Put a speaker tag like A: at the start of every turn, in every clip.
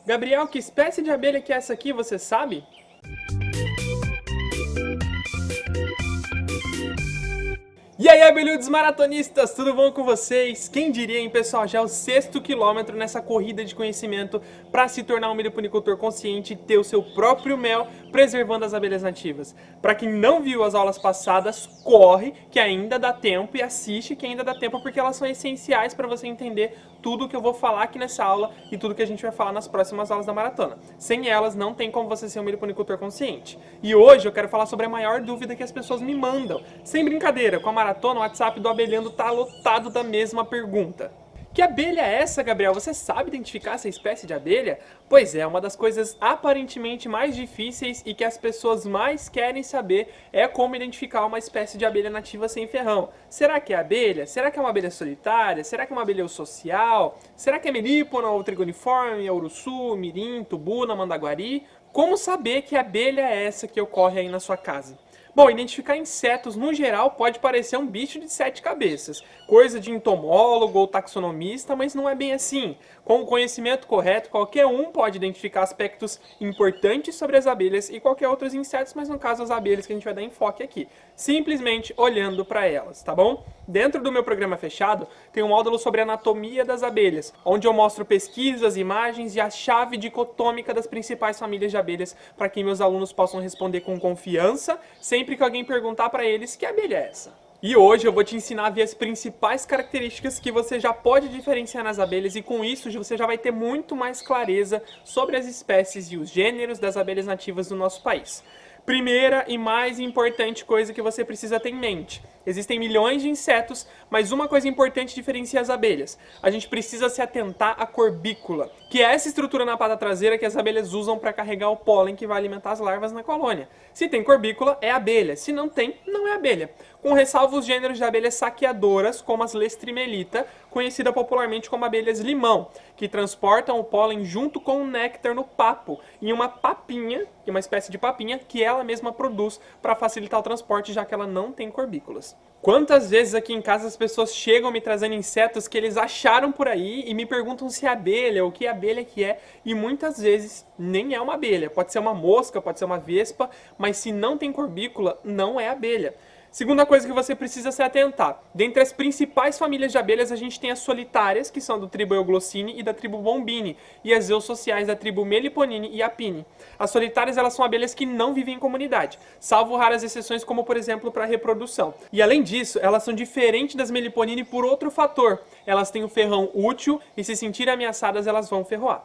A: Gabriel, que espécie de abelha que é essa aqui, você sabe? E aí, abelhudos maratonistas, tudo bom com vocês? Quem diria, hein, pessoal? Já é o 6º quilômetro nessa corrida de conhecimento para se tornar um meliponicultor consciente e ter o seu próprio mel, preservando as abelhas nativas. Para quem não viu as aulas passadas, corre, que ainda dá tempo, e assiste, que ainda dá tempo, porque elas são essenciais para você entender tudo que eu vou falar aqui nessa aula e tudo que a gente vai falar nas próximas aulas da maratona. Sem elas, não tem como você ser um meliponicultor consciente. E hoje eu quero falar sobre a maior dúvida que as pessoas me mandam. Sem brincadeira, com a maratona, o WhatsApp do Abelhando tá lotado da mesma pergunta. Que abelha é essa, Gabriel? Você sabe identificar essa espécie de abelha? Pois é, uma das coisas aparentemente mais difíceis e que as pessoas mais querem saber é como identificar uma espécie de abelha nativa sem ferrão. Será que é abelha? Será que é uma abelha solitária? Será que é uma abelha social? Será que é melípona ou trigoniforme, uruçu, mirim, tubuna, mandaguari? Como saber que abelha é essa que ocorre aí na sua casa? Bom, identificar insetos no geral pode parecer um bicho de 7 cabeças, coisa de entomólogo ou taxonomista, mas não é bem assim. Com o conhecimento correto, qualquer um pode identificar aspectos importantes sobre as abelhas e qualquer outros insetos, mas no caso as abelhas que a gente vai dar enfoque aqui, simplesmente olhando para elas, tá bom? Dentro do meu programa fechado, tem um módulo sobre anatomia das abelhas, onde eu mostro pesquisas, imagens e a chave dicotômica das principais famílias de abelhas para que meus alunos possam responder com confiança, sempre que alguém perguntar para eles que abelha é essa. E hoje eu vou te ensinar a ver as principais características que você já pode diferenciar nas abelhas e com isso você já vai ter muito mais clareza sobre as espécies e os gêneros das abelhas nativas do nosso país. Primeira e mais importante coisa que você precisa ter em mente. Existem milhões de insetos, mas uma coisa importante diferencia as abelhas. A gente precisa se atentar à corbícula, que é essa estrutura na pata traseira que as abelhas usam para carregar o pólen que vai alimentar as larvas na colônia. Se tem corbícula, é abelha. Se não tem, não é abelha. Com ressalva os gêneros de abelhas saqueadoras, como as Lestrimelita, conhecida popularmente como abelhas limão, que transportam o pólen junto com o néctar no papo, em uma papinha, uma espécie de papinha, que ela mesma produz para facilitar o transporte, já que ela não tem corbículas. Quantas vezes aqui em casa as pessoas chegam me trazendo insetos que eles acharam por aí e me perguntam se é abelha ou que abelha que é, e muitas vezes nem é uma abelha. Pode ser uma mosca, pode ser uma vespa, mas se não tem corbícula, não é abelha. Segunda coisa que você precisa se atentar. Dentre as principais famílias de abelhas, a gente tem as solitárias, que são do tribo Euglossini e da tribo Bombini, e as eusociais da tribo Meliponini e Apini. As solitárias, elas são abelhas que não vivem em comunidade, salvo raras exceções, como por exemplo para reprodução. E além disso, elas são diferentes das Meliponini por outro fator. Elas têm o ferrão útil e se sentirem ameaçadas, elas vão ferroar.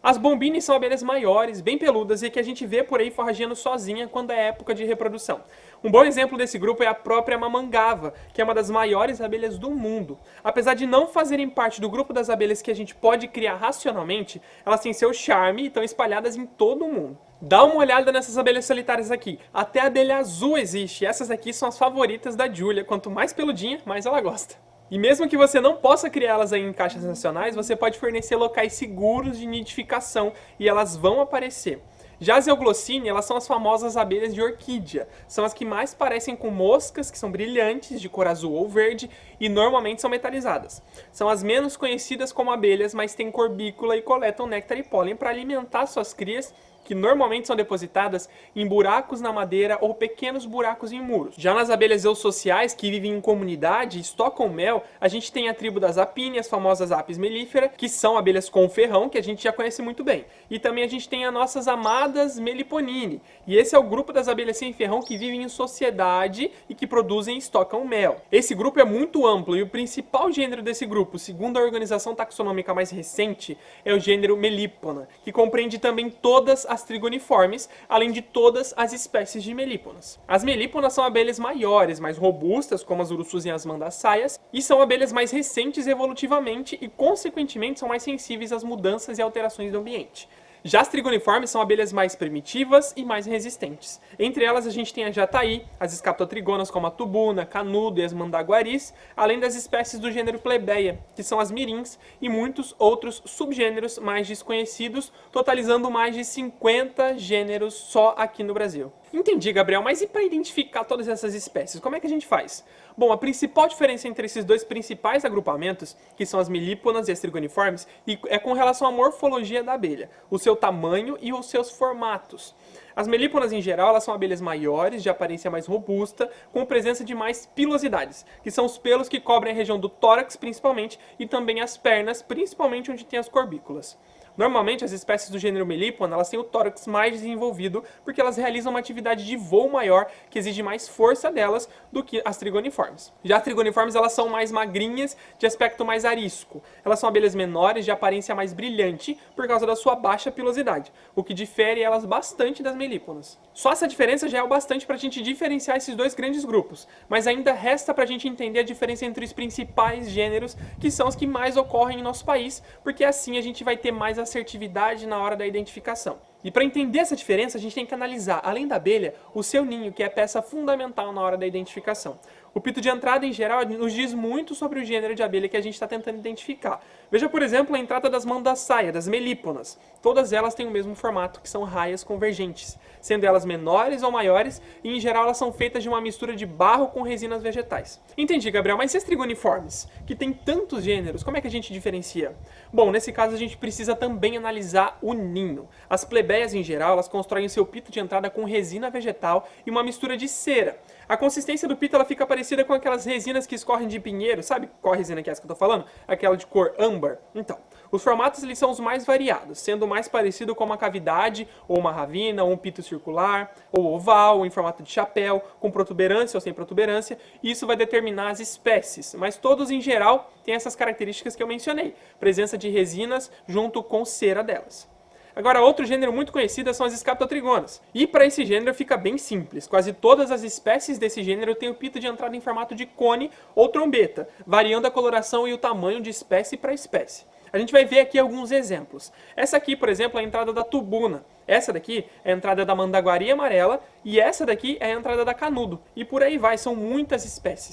A: As bombini são abelhas maiores, bem peludas e que a gente vê por aí forrageando sozinha quando é época de reprodução. Um bom exemplo desse grupo é a própria mamangava, que é uma das maiores abelhas do mundo. Apesar de não fazerem parte do grupo das abelhas que a gente pode criar racionalmente, elas têm seu charme e estão espalhadas em todo o mundo. Dá uma olhada nessas abelhas solitárias aqui. Até a abelha azul existe. Essas aqui são as favoritas da Julia. Quanto mais peludinha, mais ela gosta. E mesmo que você não possa criá-las aí em caixas nacionais, você pode fornecer locais seguros de nidificação e elas vão aparecer. Já as Euglossini, elas são as famosas abelhas de orquídea. São as que mais parecem com moscas, que são brilhantes, de cor azul ou verde, e normalmente são metalizadas. São as menos conhecidas como abelhas, mas têm corbícula e coletam néctar e pólen para alimentar suas crias, que normalmente são depositadas em buracos na madeira ou pequenos buracos em muros. Já nas abelhas eusociais, que vivem em comunidade e estocam mel, a gente tem a tribo das Apini, as famosas Apis mellifera, que são abelhas com ferrão, que a gente já conhece muito bem. E também a gente tem as nossas amadas Meliponini. E esse é o grupo das abelhas sem ferrão que vivem em sociedade e que produzem e estocam mel. Esse grupo é muito amplo e o principal gênero desse grupo, segundo a organização taxonômica mais recente, é o gênero Melipona, que compreende também todas as trigoniformes, além de todas as espécies de melíponas. As melíponas são abelhas maiores, mais robustas, como as urussus e as mandaçaias, e são abelhas mais recentes evolutivamente e, consequentemente, são mais sensíveis às mudanças e alterações do ambiente. Já as trigoniformes são abelhas mais primitivas e mais resistentes. Entre elas a gente tem a jataí, as escaptotrigonas como a tubuna, canudo e as mandaguaris, além das espécies do gênero plebeia, que são as mirins, e muitos outros subgêneros mais desconhecidos, totalizando mais de 50 gêneros só aqui no Brasil. Entendi, Gabriel, mas e para identificar todas essas espécies, como é que a gente faz? Bom, a principal diferença entre esses dois principais agrupamentos, que são as melíponas e as trigoniformes, é com relação à morfologia da abelha, o seu tamanho e os seus formatos. As melíponas, em geral, elas são abelhas maiores, de aparência mais robusta, com presença de mais pilosidades, que são os pelos que cobrem a região do tórax, principalmente, e também as pernas, principalmente onde tem as corbículas. Normalmente, as espécies do gênero Melipona, elas têm o tórax mais desenvolvido porque elas realizam uma atividade de voo maior que exige mais força delas do que as trigoniformes. Já as trigoniformes, elas são mais magrinhas, de aspecto mais arisco. Elas são abelhas menores, de aparência mais brilhante por causa da sua baixa pilosidade, o que difere elas bastante das melíponas. Só essa diferença já é o bastante para a gente diferenciar esses dois grandes grupos, mas ainda resta para a gente entender a diferença entre os principais gêneros, que são os que mais ocorrem em nosso país, porque assim a gente vai ter mais assertividade na hora da identificação. E para entender essa diferença, a gente tem que analisar, além da abelha, o seu ninho, que é a peça fundamental na hora da identificação. O pito de entrada, em geral, nos diz muito sobre o gênero de abelha que a gente está tentando identificar. Veja, por exemplo, a entrada das mandaçaia, das melíponas. Todas elas têm o mesmo formato, que são raias convergentes, sendo elas menores ou maiores, e em geral elas são feitas de uma mistura de barro com resinas vegetais. Entendi, Gabriel, mas e as trigoniformes, que tem tantos gêneros, como é que a gente diferencia? Bom, nesse caso a gente precisa também analisar o ninho. As plebeias, em geral, elas constroem o seu pito de entrada com resina vegetal e uma mistura de cera. A consistência do pito ela fica parecida com aquelas resinas que escorrem de pinheiro, sabe qual resina que é essa que eu tô falando? Aquela de cor âmbar. Então, os formatos eles são os mais variados, sendo mais parecido com uma cavidade, ou uma ravina, ou um pito circular, ou oval, ou em formato de chapéu, com protuberância ou sem protuberância, e isso vai determinar as espécies, mas todos em geral têm essas características que eu mencionei, presença de resinas junto com cera delas. Agora, outro gênero muito conhecido são as escaptotrigonas. E para esse gênero fica bem simples. Quase todas as espécies desse gênero têm o pito de entrada em formato de cone ou trombeta, variando a coloração e o tamanho de espécie para espécie. A gente vai ver aqui alguns exemplos. Essa aqui, por exemplo, é a entrada da tubuna. Essa daqui é a entrada da mandaguari amarela e essa daqui é a entrada da canudo. E por aí vai, são muitas espécies.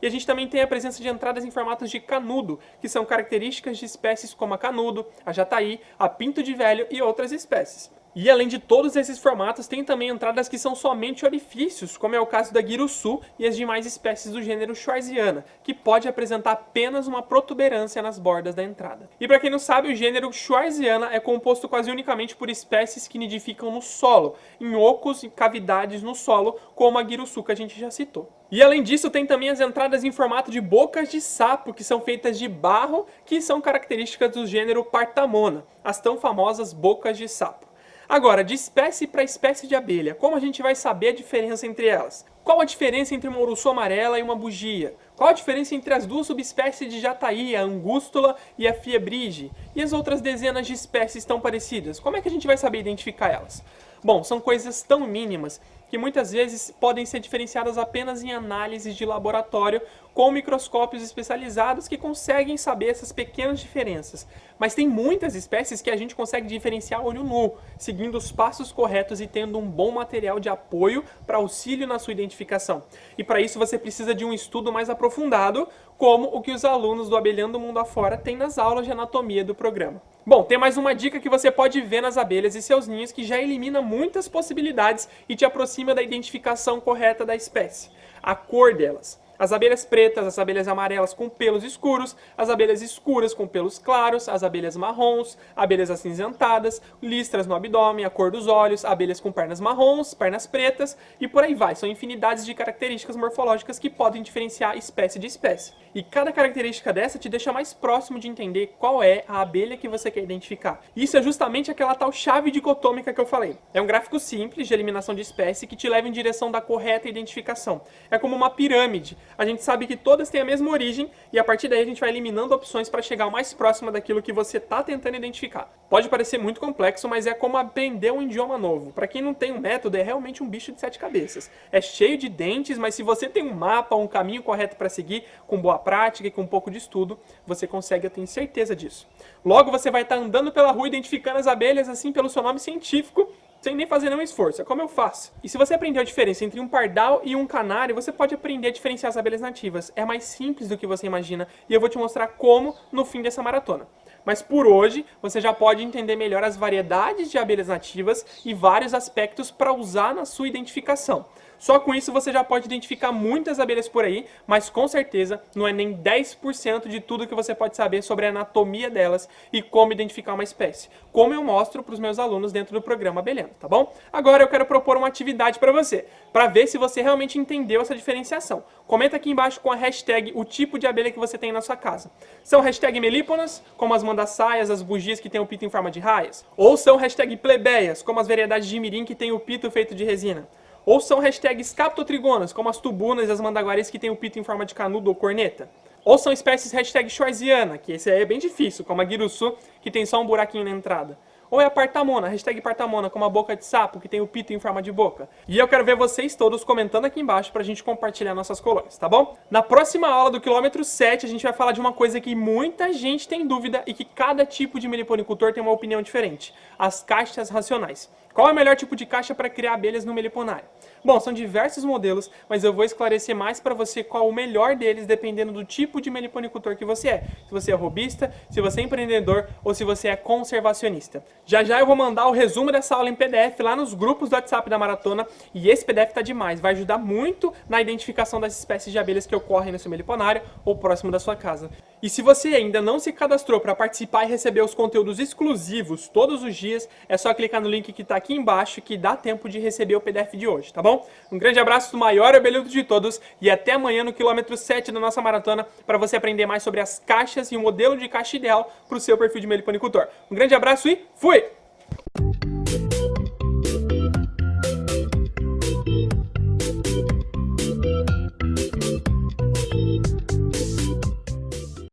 A: E a gente também tem a presença de entradas em formatos de canudo, que são características de espécies como a canudo, a jataí, a pinto de velho e outras espécies. E além de todos esses formatos, tem também entradas que são somente orifícios, como é o caso da guirussu e as demais espécies do gênero schwarziana, que pode apresentar apenas uma protuberância nas bordas da entrada. E para quem não sabe, o gênero schwarziana é composto quase unicamente por espécies que nidificam no solo, em ocos e cavidades no solo, como a guirussu que a gente já citou. E além disso, tem também as entradas em formato de bocas de sapo, que são feitas de barro, que são características do gênero Partamona, as tão famosas bocas de sapo. Agora, de espécie para espécie de abelha, como a gente vai saber a diferença entre elas? Qual a diferença entre uma uruçu amarela e uma bugia? Qual a diferença entre as duas subespécies de jataí, a angústula e a fiebrige? E as outras dezenas de espécies tão parecidas? Como é que a gente vai saber identificar elas? Bom, são coisas tão mínimas que muitas vezes podem ser diferenciadas apenas em análises de laboratório com microscópios especializados que conseguem saber essas pequenas diferenças. Mas tem muitas espécies que a gente consegue diferenciar a olho nu, seguindo os passos corretos e tendo um bom material de apoio para auxílio na sua identificação. E para isso você precisa de um estudo mais aprofundado, como o que os alunos do Abelhando Mundo Afora têm nas aulas de anatomia do programa. Bom, tem mais uma dica que você pode ver nas abelhas e seus ninhos que já elimina muitas possibilidades e te aproxima da identificação correta da espécie: a cor delas. As abelhas pretas, as abelhas amarelas com pelos escuros, as abelhas escuras com pelos claros, as abelhas marrons, abelhas acinzentadas, listras no abdômen, a cor dos olhos, abelhas com pernas marrons, pernas pretas e por aí vai. São infinidades de características morfológicas que podem diferenciar espécie de espécie. E cada característica dessa te deixa mais próximo de entender qual é a abelha que você quer identificar. Isso é justamente aquela tal chave dicotômica que eu falei. É um gráfico simples de eliminação de espécie que te leva em direção da correta identificação. É como uma pirâmide. A gente sabe que todas têm a mesma origem e a partir daí a gente vai eliminando opções para chegar o mais próximo daquilo que você está tentando identificar. Pode parecer muito complexo, mas é como aprender um idioma novo. Para quem não tem um método, é realmente um bicho de 7 cabeças. É cheio de dentes, mas se você tem um mapa, um caminho correto para seguir, com boa prática e com um pouco de estudo, você consegue, eu tenho certeza disso. Logo você vai estar andando pela rua identificando as abelhas assim pelo seu nome científico sem nem fazer nenhum esforço, é como eu faço. E se você aprender a diferença entre um pardal e um canário, você pode aprender a diferenciar as abelhas nativas. É mais simples do que você imagina e eu vou te mostrar como no fim dessa maratona. Mas por hoje, você já pode entender melhor as variedades de abelhas nativas e vários aspectos para usar na sua identificação. Só com isso você já pode identificar muitas abelhas por aí, mas com certeza não é nem 10% de tudo que você pode saber sobre a anatomia delas e como identificar uma espécie, como eu mostro para os meus alunos dentro do programa Abelhando, tá bom? Agora eu quero propor uma atividade para você, para ver se você realmente entendeu essa diferenciação. Comenta aqui embaixo com a hashtag o tipo de abelha que você tem na sua casa. São hashtag melíponas, como as mandaçaias, as bugias que tem o pito em forma de raias? Ou são hashtag plebeias, como as variedades de mirim que tem o pito feito de resina? Ou são hashtags captotrigonas, como as tubunas e as mandaguaris que tem o pito em forma de canudo ou corneta? Ou são espécies hashtag schwarziana, que esse aí é bem difícil, como a guiruçu, que tem só um buraquinho na entrada? Ou é a partamona, hashtag partamona, como a boca de sapo, que tem o pito em forma de boca? E eu quero ver vocês todos comentando aqui embaixo pra gente compartilhar nossas colônias, tá bom? Na próxima aula do quilômetro 7, a gente vai falar de uma coisa que muita gente tem dúvida e que cada tipo de meliponicultor tem uma opinião diferente: as caixas racionais. Qual é o melhor tipo de caixa para criar abelhas no meliponário? Bom, são diversos modelos, mas eu vou esclarecer mais para você qual o melhor deles dependendo do tipo de meliponicultor que você é. Se você é robista, se você é empreendedor ou se você é conservacionista. Já já eu vou mandar o resumo dessa aula em PDF lá nos grupos do WhatsApp da Maratona e esse PDF tá demais, vai ajudar muito na identificação das espécies de abelhas que ocorrem no seu meliponário ou próximo da sua casa. E se você ainda não se cadastrou para participar e receber os conteúdos exclusivos todos os dias, é só clicar no link que está aqui embaixo que dá tempo de receber o PDF de hoje, tá bom? Um grande abraço do maior abelhudo de todos e até amanhã no quilômetro 7 da nossa maratona para você aprender mais sobre as caixas e o modelo de caixa ideal para o seu perfil de meliponicultor. Um grande abraço e fui!